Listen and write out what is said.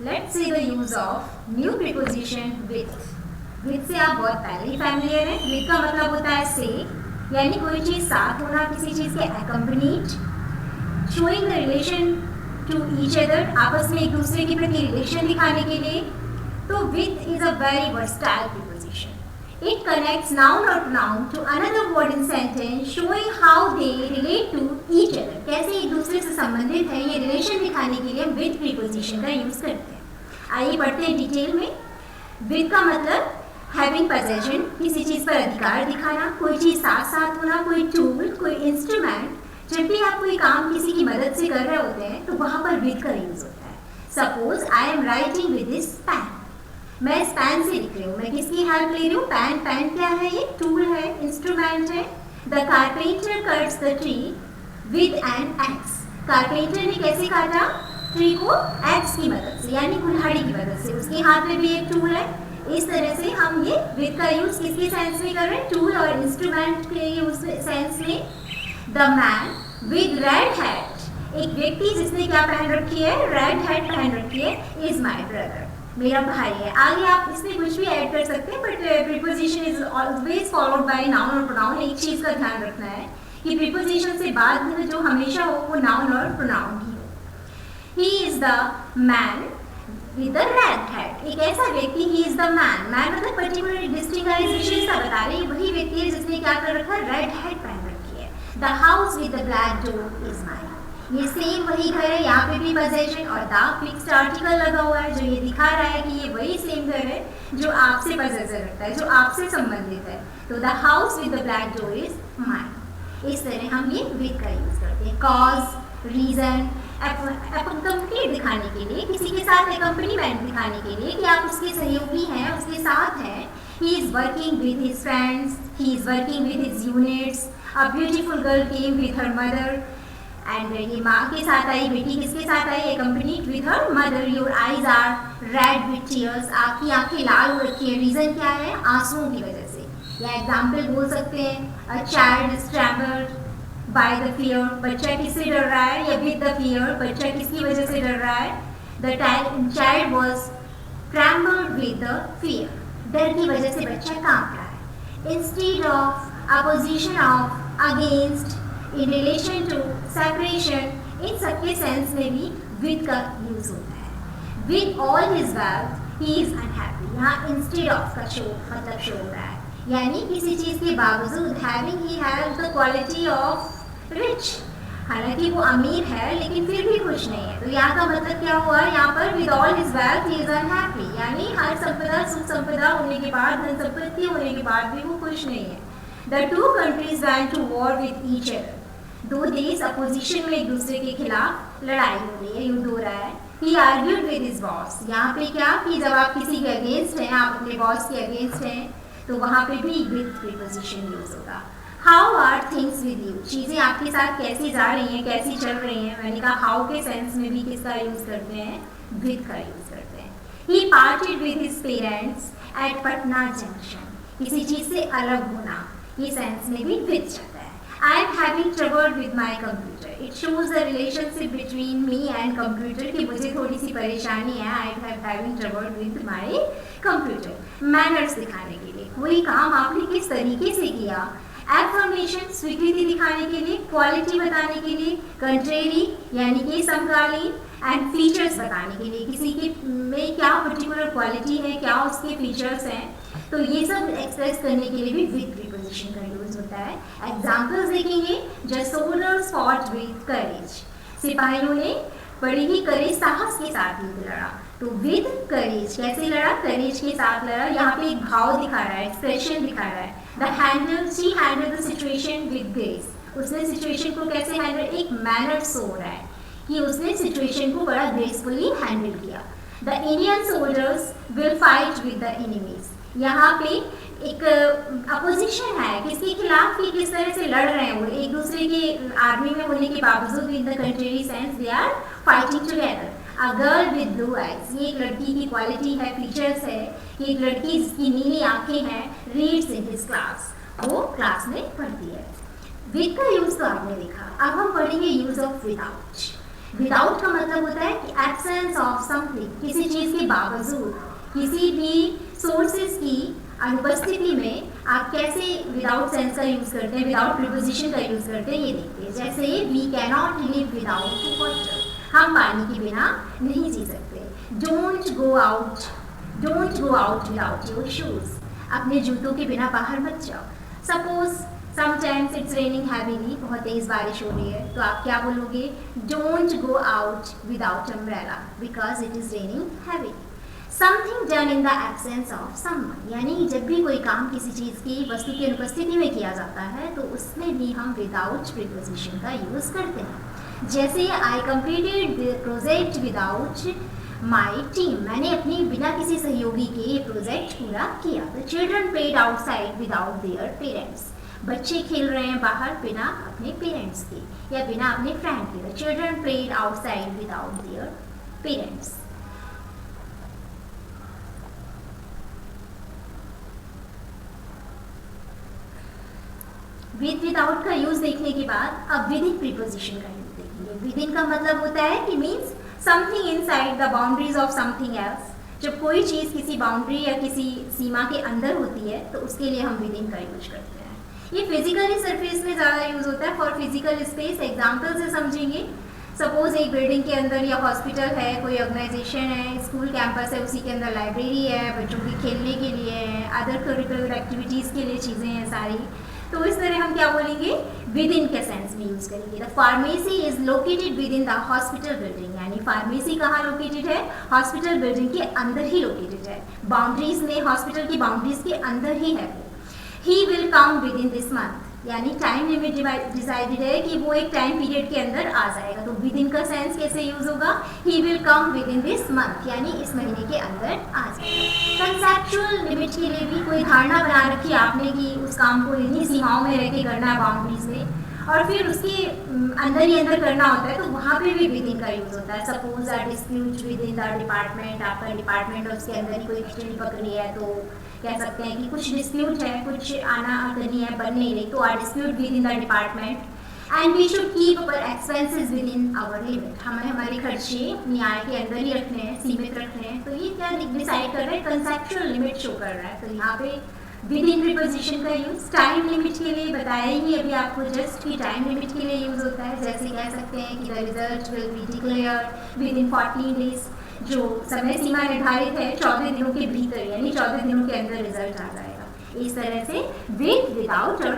Let's see the use of new preposition with. With से आप बहुत पहले ही फैमिलियर हैं. With का मतलब होता है से, यानी कोई चीज़ साथ होना, किसी चीज़ के accompanied, showing the relation to each other, आपस में एक दूसरे के प्रति रिलेशन दिखाने के लिए. तो with is a very versatile preposition. It connects noun or pronoun to another word in sentence, showing how they relate to each other. कैसे एक दूसरे से संबंधित है, ये रिलेशन दिखाने के लिए हम with preposition का यूज़ करते हैं. आइए पढ़ते हैं डिटेल में. with का मतलब हैविंग पोजेशन, किसी चीज़ पर अधिकार दिखाना, कोई चीज़ साथ साथ होना, कोई टूल, कोई इंस्ट्रूमेंट. जब भी आप कोई काम किसी की मदद से कर रहे होते हैं तो वहाँ पर with का यूज़ होता है. Suppose I am writing with this pen. मैं इस पेन से लिख रही हूँ. मैं किसकी हेल्प ले रही हूँ? पेन क्या है? ये टूल है, इंस्ट्रूमेंट है. The carpenter cuts the tree with an axe. Carpenter ने कैसे काटा ट्री को? एक्स की मदद से, यानी कुल्हाड़ी की मदद से. उसके हाथ में भी एक टूल है. इस तरह से हम ये विद का यूज किसके सेंस में कर रहे हैं? टूल और इंस्ट्रूमेंट के यूज सेंस में. The man with red hat. एक व्यक्ति जिसने क्या पहन रखी है? रेड हैट पहन रखी है. इज माई ब्रदर, मेरा भाई है. आगे आप इसमें कुछ भी ऐड कर सकते हैं, but preposition is always followed by noun और प्रोनाउन. एक चीज का ध्यान रखना है कि प्रीपोजिशन से बाद में जो हमेशा हो वो नाउन और प्रोनाउन ही हो. He is the man with the red hat. एक ऐसा व्यक्ति, he is the man. Man मतलब पर्टिकुलर डिस्टिंक्ट विशेषता बता रही है. वही व्यक्ति है जिसने क्या कर रखा है? रेड हैट पहन रखी है. The house with the black door is mine. ये सेम वही घर है. यहाँ पे भी पोजेशन और द फिक्स्ड आर्टिकल लगा हुआ है जो ये दिखा रहा है कि ये वही सेम घर है जो आपसे पोजेशन रखता है, जो आपसे संबंधित है. तो the house with the black door is mine. इस तरह हम ये विद का यूज करते हैं. कॉज, रीजन, एक्कम्पनीमेंट दिखाने के लिए, किसी के साथ एक्कम्पनीमेंट दिखाने के लिए कि आप उसके सहयोगी हैं, उसके साथ हैं. He is working with his friends. He is working with his units. A beautiful girl came with her mother. And ये माँ के साथ आई, बेटी किसके साथ आई? Accompanied with her mother. Your eyes are red with tears. आपकी आंखें लाल हो रखी है. रीजन क्या है? आंसुओं की वजह से. या एग्जाम्पल बोल सकते हैं, a child is travelled by the fear. बच्चा किससे डर रहा है? या विद द फियर. बच्चा किसकी वजह से डर रहा है? The child was trembled with the fear. डर की वजह से बच्चा कांप रहा है. Instead of, opposition of, against, in relation to, separation. In सबके सेंस में भी विद का यूज होता है. With all his wealth he is unhappy. यहाँ इंस्टेड ऑफ का शो मतलब शो हो रहा है, यानी किसी चीज के बावजूद having he have the quality of rich. हालांकि वो अमीर है लेकिन फिर भी खुश नहीं है. तो यहाँ का मतलब क्या हुआ? यहाँ पर with all his wealth he is unhappy, यानी हर संपदा, सुख संपदा होने के बाद, धन संपत्ति होने के बाद भी वो खुश नहीं है. The two countries went to war with each other. दो देश अपोजिशन में एक दूसरे के खिलाफ लड़ाई हो रही है, युद्ध हो रहा है. He argued with his boss. यहाँ पे क्या कि जब आप किसी के अगेंस्ट हैं, आप अपने बॉस के अगेंस्ट हैं, तो वहाँ पे भी with preposition यूज होगा. How are things with you? चीज़ें आपके साथ कैसी जा रही हैं, कैसी चल रही हैं? मैंने कहा how के सेंस में भी किसका यूज करते हैं? with का यूज करते हैं. He parted with his parents at Patna Junction. किसी चीज़ से अलग होना, ये सेंस में भी with जाता है. I am having trouble with my computer. It shows the relationship between me and computer कि मुझे थोड़ी सी परेशानी है. I am having trouble with my computer. Manners दिखाने के लिए, कोई काम आपने किस तरीके से किया. Affirmation, स्वीकृति दिखाने के लिए, क्वालिटी बताने के लिए, contrary यानी कि समकालीन, एंड फीचर्स बताने के लिए, किसी के में क्या पर्टिकुलर क्वालिटी है, क्या उसके फीचर्स हैं. तो ये सब एक्सप्रेस करने के लिए भी विद प्रीपोजिशन का यूज होता है. एग्जाम्पल्स देखेंगे. Just soldiers fought with courage. सिपाहियों ने बड़ी ही करेज, साहस के साथ युद्ध लड़ा. तो विद करेज कैसे लड़ा? करेज के साथ लड़ा. यहाँ पे एक भाव दिखा रहा है, एक्सप्रेशन दिखा रहा है. The handle, she handle the situation with grace. उसने सिचुएशन को कैसे हैंडल, एक मैनर शो हो रहा है कि उसने सिचुएशन को बड़ा ग्रेसफुली हैंडल किया. The Indian soldiers will fight with the enemies. यहाँ पे एक अपोजिशन है, किसके खिलाफ कि किस तरह से लड़ रहे हैं वो एक दूसरे के आर्मी में होने के बावजूद. In the country sense they are fighting together. A girl with blue eyes. ये एक लड़की की क्वालिटी है, फीचर्स है कि एक लड़की जिसकी नीली आंखें हैं, रीड्स इन हिज क्लास. वो क्लास में पढ़ती है. विद का यूज तो आपने देखा. अब हम पढ़ेंगे यूज ऑफ विदाउट. विदाउट का मतलब होता है कि एब्सेंस ऑफ समथिंग, किसी चीज़ के बावजूद, किसी भी सोर्सेज की अनुपस्थिति में आप कैसे विदाउट सेंस का यूज़ करते हैं, विदाउट प्रीपोजिशन का यूज़ करते हैं, ये देखते हैं। जैसे we cannot live without water, हम पानी के बिना नहीं जी सकते। Don't go out without your shoes, अपने जूतों के बिना बाहर मत जाओ। Suppose sometimes it's raining heavily, बहुत तेज़ बारिश हो रही है, तो आप क्या बोलोगे? Don't go out without umbrella because it is raining heavily. Something done in the absence of someone, यानी जब भी कोई काम किसी चीज़ की वस्तु की अनुपस्थिति में किया जाता है तो उसमें भी हम विदाउट प्रीपोजिशन का यूज़ करते हैं। जैसे I completed the project without my team, मैंने अपनी बिना किसी सहयोगी के ये प्रोजेक्ट पूरा किया। The children played outside without their parents, बच्चे खेल रहे हैं बाहर बिना अपने पेरेंट्स के या बिना अपने फ्रेंड के। The children played outside without their parents. With without का यूज देखने के बाद अब विद इन प्रीपोजिशन का यूज देखेंगे। विद इन का मतलब होता है कि means something inside the boundaries of something else, जब कोई चीज़ किसी बाउंड्री या किसी सीमा के अंदर होती है तो उसके लिए हम विद इन का यूज करते हैं। ये फिजिकली सरफेस में ज़्यादा यूज होता है। फॉर फिजिकल स्पेस एग्जाम्पल से समझेंगे। सपोज एक बिल्डिंग के अंदर या हॉस्पिटल है, कोई ऑर्गेनाइजेशन है, स्कूल कैंपस है, उसी के अंदर लाइब्रेरी है, बच्चों के खेलने के लिए है, अदर करिकुलर एक्टिविटीज़ के लिए चीज़ें हैं सारी, तो इस तरह हम क्या बोलेंगे? विद इन के सेंस में यूज करेंगे। The pharmacy is located with in the hospital building, यानी फार्मेसी कहाँ लोकेटेड है? हॉस्पिटल बिल्डिंग के अंदर ही लोकेटेड है, बाउंड्रीज में, हॉस्पिटल की बाउंड्रीज के अंदर ही है वो। He will come with in this month, यानी टाइम लिमिट डिसाइडेड है कि वो एक टाइम पीरियड के अंदर आ जाएगा, तो विद इन का सेंस कैसे यूज होगा? He will come with in this month, यानी इस महीने के अंदर आ जाएगा। कंसेप्चुअल लिमिट के लिए भी कोई धारणा बना रखी आपने कि उस काम को इन्हीं सीमाओं में रह के करना है, बाउंड्रीज में, और फिर उसके अंदर ही अंदर करना होता है, तो वहाँ पे भी विद इन का यूज होता है। Suppose a dispute within the department, आपका डिपार्टमेंट और उसके अंदर ही कोई खिचड़ी पकड़ी है, तो कह सकते हैं कि कुछ डिस्प्यूट है, कुछ आना करनी है, बन नहीं रही, तो are dispute within the department and we should keep our expenses within our limit, हमें हमारे खर्चे न्याय के अंदर ही रखने हैं, सीमित रखने हैं। तो ये क्या डिसाइड कर रहे हैं? कंसेप्चुअल लिमिट शो कर रहा है। तो यहाँ पे विद इन प्रीपोजिशन का यूज टाइम लिमिट के लिए बताया ही अभी आपको जस्ट कि टाइम लिमिट के लिए यूज होता है। जैसे कह सकते हैं कि the result will be declare with in 14 days, जो समय सीमा निर्धारित है 14 दिनों के भीतर, यानी 14 दिनों के अंदर रिजल्ट आ जाएगा। इस तरह से विद, विदाउट और